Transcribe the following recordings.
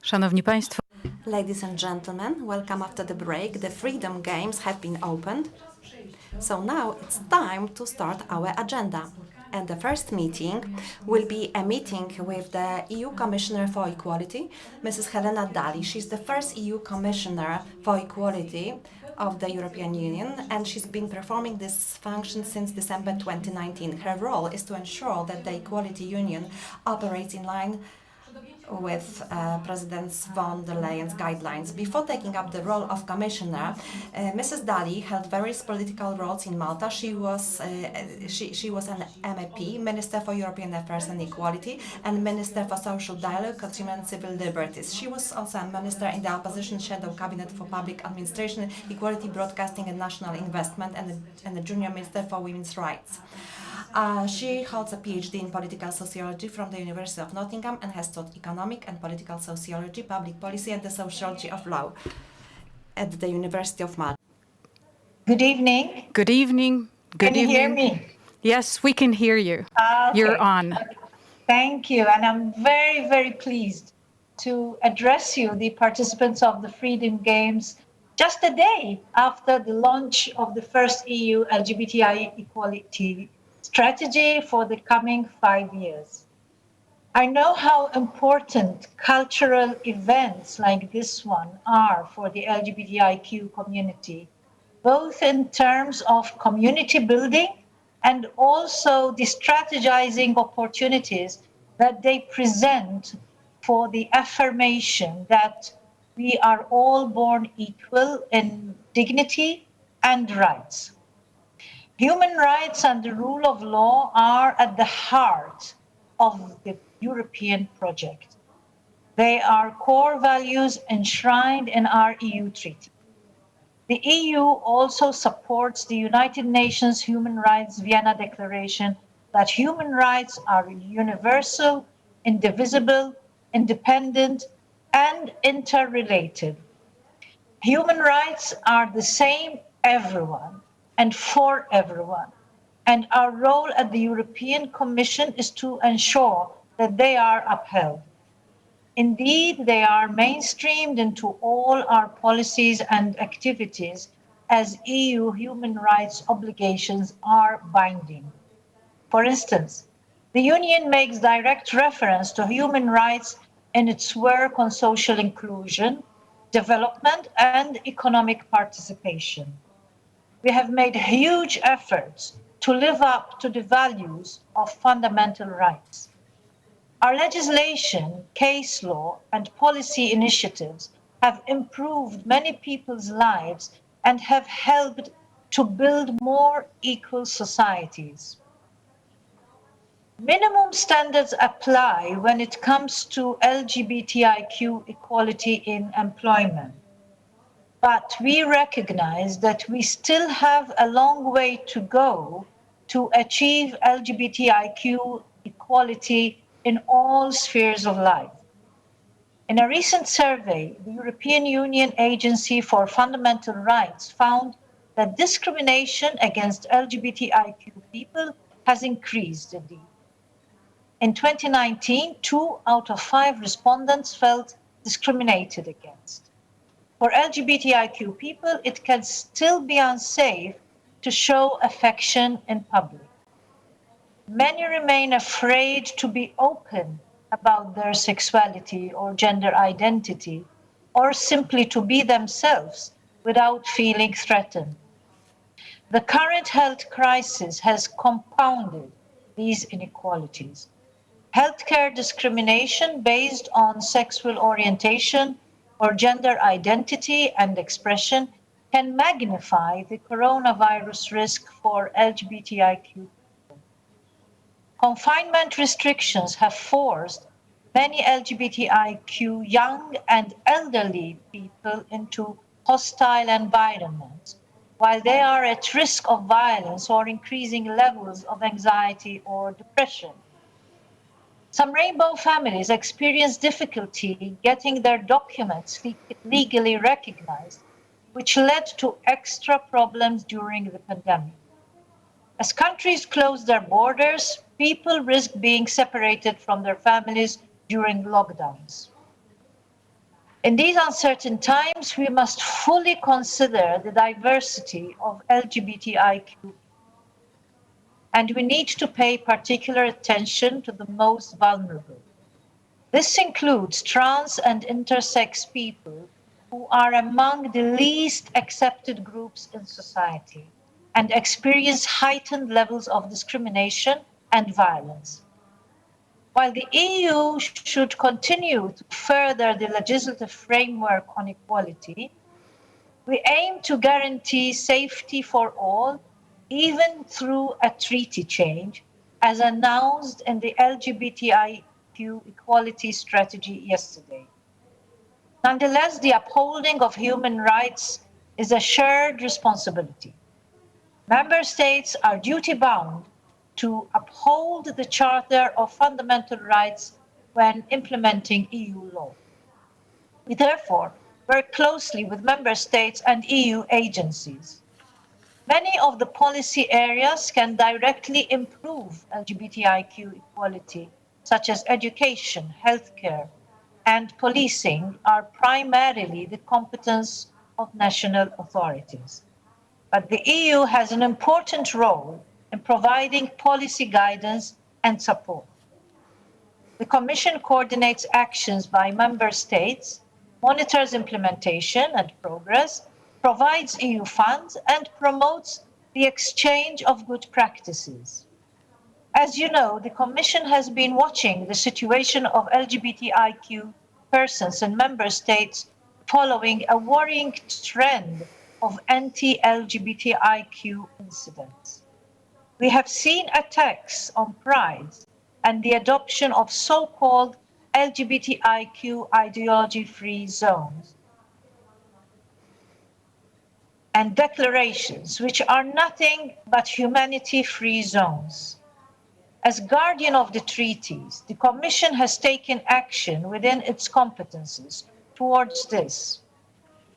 Szanowni Państwo, Ladies and gentlemen, welcome after the break. The Freedom Games have been opened. So now it's time to start our agenda. And the first meeting will be a meeting with the EU Commissioner for Equality, Mrs. Helena Dalli. She's the first EU Commissioner for Equality of the European Union, and she's been performing this function since December 2019. Her role is to ensure that the Equality Union operates in line with President von der Leyen's guidelines. Before taking up the role of Commissioner, Mrs. Dalli held various political roles in Malta. She was an MEP, Minister for European Affairs and Equality, and Minister for Social Dialogue, Consumer and Civil Liberties. She was also a Minister in the Opposition Shadow Cabinet for Public Administration, Equality, Broadcasting and National Investment, and a Junior Minister for Women's Rights. She holds a PhD in political sociology from the University of Nottingham and has taught economic and political sociology, public policy and the sociology of law at the University of Malta. Good evening. good evening. Good Can you hear evening. me? Yes, we can hear you. Okay. You're on. Thank you. And I'm very, very pleased to address you, the participants of the Freedom Games, just a day after the launch of the first EU LGBTI equality strategy for the coming 5 years. I know how important cultural events like this one are for the LGBTIQ community, both in terms of community building and also the strategizing opportunities that they present for the affirmation that we are all born equal in dignity and rights. Human rights and the rule of law are at the heart of the European project. They are core values enshrined in our EU treaty. The EU also supports the United Nations Human Rights Vienna Declaration that human rights are universal, indivisible, independent, and interrelated. Human rights are the same everyone and for everyone. And our role at the European Commission is to ensure that they are upheld. Indeed, they are mainstreamed into all our policies and activities as EU human rights obligations are binding. For instance, the Union makes direct reference to human rights in its work on social inclusion, development, and economic participation. We have made huge efforts to live up to the values of fundamental rights. Our legislation, case law, and policy initiatives have improved many people's lives and have helped to build more equal societies. Minimum standards apply when it comes to LGBTIQ equality in employment. But we recognize that we still have a long way to go to achieve LGBTIQ equality in all spheres of life. In a recent survey, the European Union Agency for Fundamental Rights found that discrimination against LGBTIQ people has increased indeed. In 2019, 2 out of 5 respondents felt discriminated against. For LGBTIQ people, it can still be unsafe to show affection in public. Many remain afraid to be open about their sexuality or gender identity, or simply to be themselves without feeling threatened. The current health crisis has compounded these inequalities. Healthcare discrimination based on sexual orientation or gender identity and expression can magnify the coronavirus risk for LGBTIQ people. Confinement restrictions have forced many LGBTIQ young and elderly people into hostile environments, while they are at risk of violence or increasing levels of anxiety or depression. Some rainbow families experience difficulty getting their documents legally recognized, which led to extra problems during the pandemic. As countries close their borders, people risk being separated from their families during lockdowns. In these uncertain times, we must fully consider the diversity of LGBTIQ, and we need to pay particular attention to the most vulnerable. This includes trans and intersex people who are among the least accepted groups in society and experience heightened levels of discrimination and violence. While the EU should continue to further the legislative framework on equality, we aim to guarantee safety for all, even through a treaty change, as announced in the LGBTIQ equality strategy yesterday. Nonetheless, the upholding of human rights is a shared responsibility. Member states are duty-bound to uphold the Charter of Fundamental Rights when implementing EU law. We therefore work closely with member states and EU agencies. Many of the policy areas can directly improve LGBTIQ equality, such as education, healthcare, and policing are primarily the competence of national authorities. But the EU has an important role in providing policy guidance and support. The Commission coordinates actions by member states, monitors implementation and progress, provides EU funds, and promotes the exchange of good practices. As you know, the Commission has been watching the situation of LGBTIQ persons in member states following a worrying trend of anti-LGBTIQ incidents. We have seen attacks on pride and the adoption of so-called LGBTIQ ideology-free zones and declarations which are nothing but humanity-free zones. As guardian of the treaties, the Commission has taken action within its competences towards this.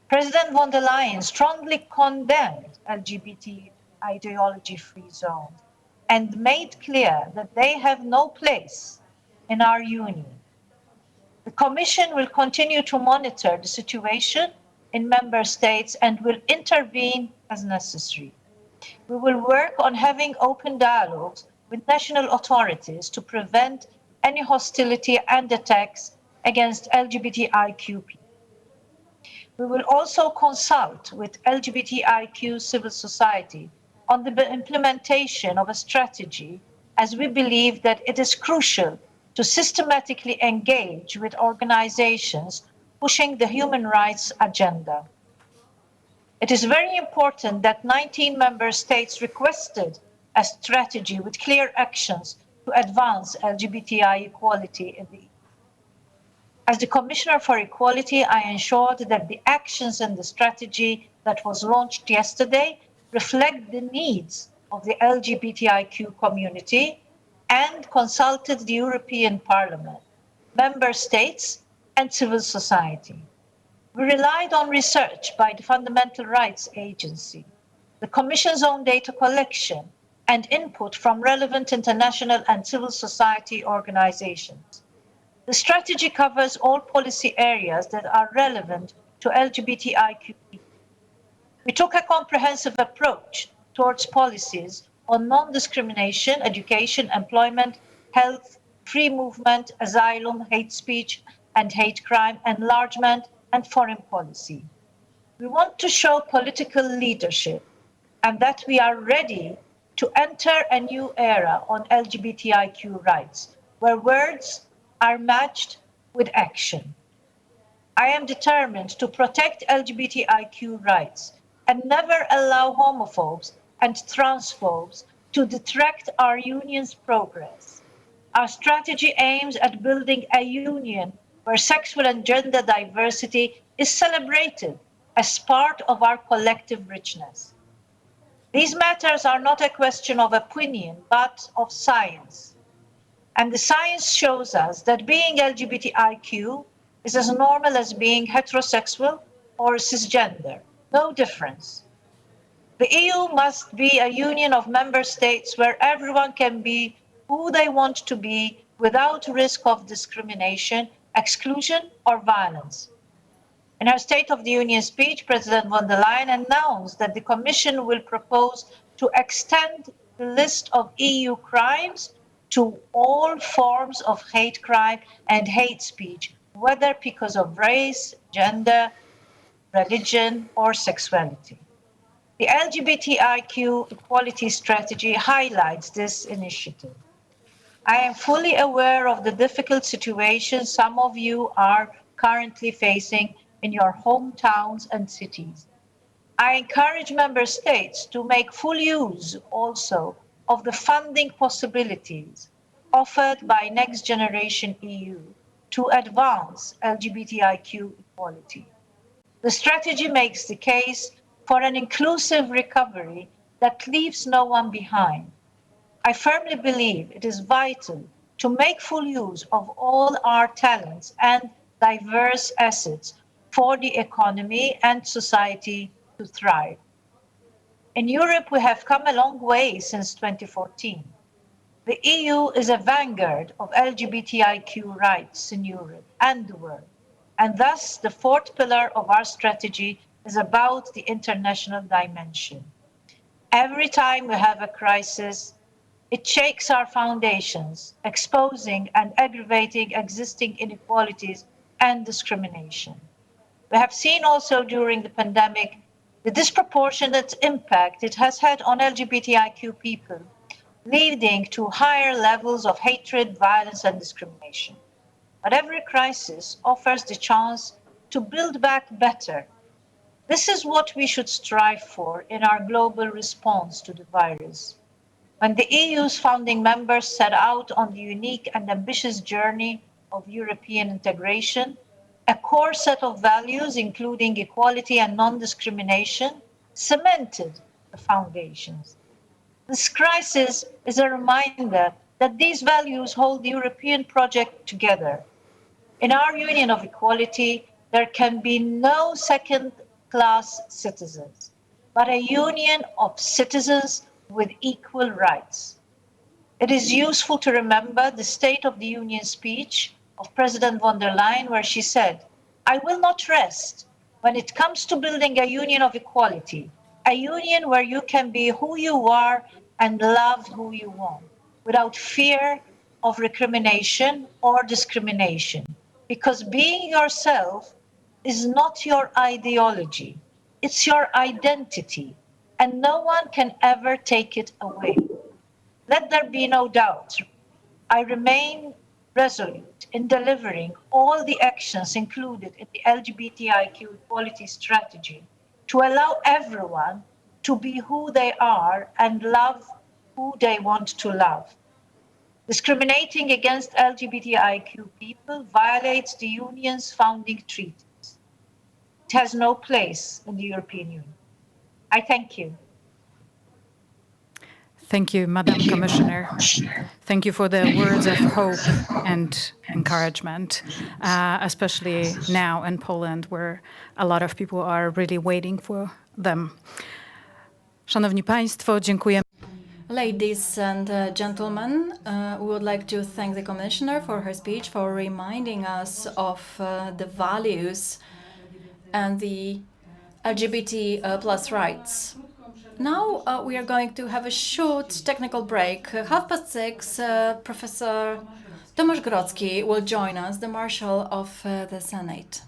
President von der Leyen strongly condemned LGBT ideology-free zones and made clear that they have no place in our union. The Commission will continue to monitor the situation in member states and will intervene as necessary. We will work on having open dialogues with national authorities to prevent any hostility and attacks against LGBTIQ people. We will also consult with LGBTIQ civil society on the implementation of a strategy, as we believe that it is crucial to systematically engage with organizations pushing the human rights agenda. It is very important that 19 member states requested a strategy with clear actions to advance LGBTI equality in the EU. As the Commissioner for Equality, I ensured that the actions in the strategy that was launched yesterday reflect the needs of the LGBTIQ community and consulted the European Parliament, member states, and civil society. We relied on research by the Fundamental Rights Agency, the Commission's own data collection, and input from relevant international and civil society organizations. The strategy covers all policy areas that are relevant to LGBTIQ people. We took a comprehensive approach towards policies on non-discrimination, education, employment, health, free movement, asylum, hate speech and hate crime, enlargement, and foreign policy. We want to show political leadership and that we are ready to enter a new era on LGBTIQ rights, where words are matched with action. I am determined to protect LGBTIQ rights and never allow homophobes and transphobes to detract our union's progress. Our strategy aims at building a union where sexual and gender diversity is celebrated as part of our collective richness. These matters are not a question of opinion, but of science. And the science shows us that being LGBTIQ is as normal as being heterosexual or cisgender, no difference. The EU must be a union of member states where everyone can be who they want to be without risk of discrimination, exclusion, or violence. In her State of the Union speech, President von der Leyen announced that the Commission will propose to extend the list of EU crimes to all forms of hate crime and hate speech, whether because of race, gender, religion, or sexuality. The LGBTIQ equality strategy highlights this initiative. I am fully aware of the difficult situation some of you are currently facing in your hometowns and cities. I encourage member states to make full use also of the funding possibilities offered by Next Generation EU to advance LGBTIQ equality. The strategy makes the case for an inclusive recovery that leaves no one behind. I firmly believe it is vital to make full use of all our talents and diverse assets for the economy and society to thrive. In Europe, we have come a long way since 2014. The EU is a vanguard of LGBTIQ rights in Europe and the world, and thus the fourth pillar of our strategy is about the international dimension. Every time we have a crisis, it shakes our foundations, exposing and aggravating existing inequalities and discrimination. We have seen also during the pandemic the disproportionate impact it has had on LGBTIQ people, leading to higher levels of hatred, violence, and discrimination. But every crisis offers the chance to build back better. This is what we should strive for in our global response to the virus. When the EU's founding members set out on the unique and ambitious journey of European integration, a core set of values, including equality and non-discrimination, cemented the foundations. This crisis is a reminder that these values hold the European project together. In our union of equality, there can be no second-class citizens, but a union of citizens with equal rights. It is useful to remember the State of the Union speech of President von der Leyen, where she said, "I will not rest when it comes to building a union of equality, a union where you can be who you are and love who you want, without fear of recrimination or discrimination, because being yourself is not your ideology, it's your identity, and no one can ever take it away." Let there be no doubt, I remain resolute in delivering all the actions included in the LGBTIQ equality strategy to allow everyone to be who they are and love who they want to love. Discriminating against LGBTIQ people violates the Union's founding treaties. It has no place in the European Union. I thank you. Thank you, Madam Commissioner. Thank you for the words of hope and encouragement, especially now in Poland, where a lot of people are really waiting for them. Szanowni Państwo, dziękuję. Ladies and gentlemen, we would like to thank the Commissioner for her speech, for reminding us of the values and the LGBT plus rights. Now we are going to have a short technical break. 6:30, Professor Tomasz Grodzki will join us, the Marshal of the Senate.